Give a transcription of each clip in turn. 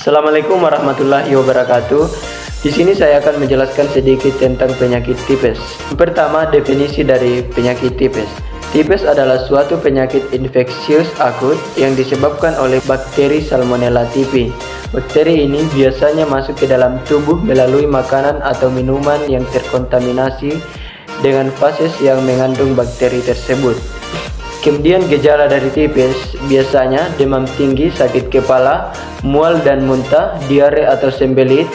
Assalamualaikum warahmatullahi wabarakatuh. Di sini saya akan menjelaskan sedikit tentang penyakit tipes. Pertama, definisi dari penyakit tipes. Tipes adalah suatu penyakit infeksius akut yang disebabkan oleh bakteri Salmonella typhi. Bakteri ini biasanya masuk ke dalam tubuh melalui makanan atau minuman yang terkontaminasi dengan fases yang mengandung bakteri tersebut. Kemudian gejala dari tipes biasanya demam tinggi, sakit kepala, mual dan muntah, diare atau sembelit,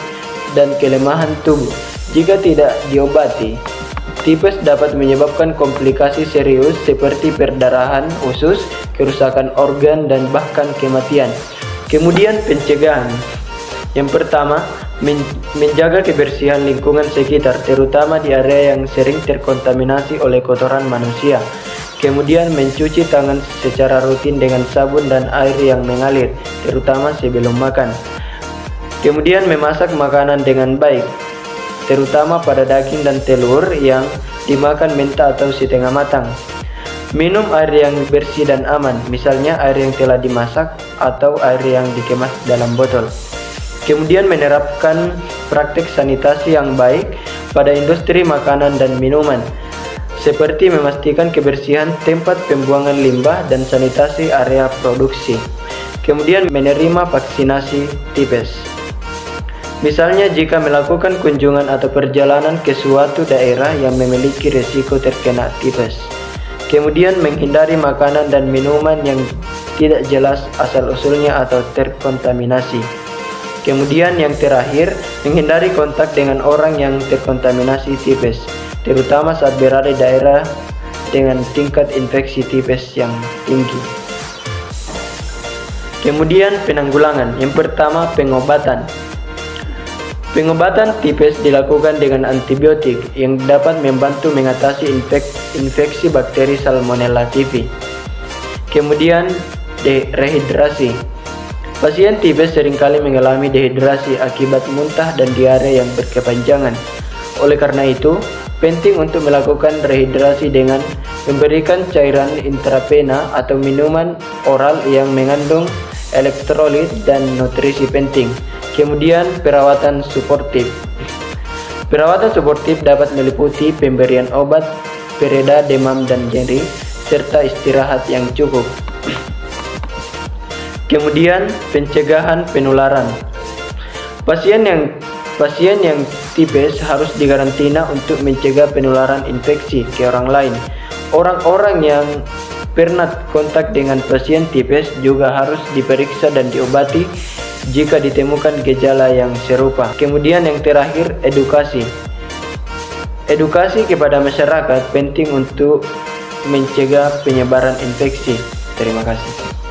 dan kelemahan tubuh. Jika tidak diobati, tipes dapat menyebabkan komplikasi serius seperti perdarahan usus, kerusakan organ, dan bahkan kematian. Kemudian pencegahan. Yang pertama, menjaga kebersihan lingkungan sekitar, terutama di area yang sering terkontaminasi oleh kotoran manusia. Kemudian mencuci tangan secara rutin dengan sabun dan air yang mengalir, terutama sebelum makan. Kemudian memasak makanan dengan baik, terutama pada daging dan telur yang dimakan mentah atau setengah matang. Minum air yang bersih dan aman, misalnya air yang telah dimasak atau air yang dikemas dalam botol. Kemudian menerapkan praktik sanitasi yang baik pada industri makanan dan minuman, seperti memastikan kebersihan tempat pembuangan limbah dan sanitasi area produksi. Kemudian menerima vaksinasi tipes. Misalnya jika melakukan kunjungan atau perjalanan ke suatu daerah yang memiliki risiko terkena tipes. Kemudian menghindari makanan dan minuman yang tidak jelas asal-usulnya atau terkontaminasi. Kemudian yang terakhir, menghindari kontak dengan orang yang terkontaminasi tipes, terutama saat berada di daerah dengan tingkat infeksi tipes yang tinggi. Kemudian penanggulangan. Yang pertama, pengobatan. Pengobatan tipes dilakukan dengan antibiotik yang dapat membantu mengatasi infeksi bakteri Salmonella typhi. Kemudian rehidrasi. Pasien tipes seringkali mengalami dehidrasi akibat muntah dan diare yang berkepanjangan. Oleh karena itu, penting untuk melakukan rehidrasi dengan memberikan cairan intravena atau minuman oral yang mengandung elektrolit dan nutrisi penting. Kemudian perawatan suportif. Perawatan suportif dapat meliputi pemberian obat pereda demam dan nyeri serta istirahat yang cukup. Kemudian pencegahan penularan. Pasien yang tipes harus dikarantina untuk mencegah penularan infeksi ke orang lain. Orang-orang yang pernah kontak dengan pasien tipes juga harus diperiksa dan diobati jika ditemukan gejala yang serupa. Kemudian yang terakhir, edukasi. Edukasi kepada masyarakat penting untuk mencegah penyebaran infeksi. Terima kasih.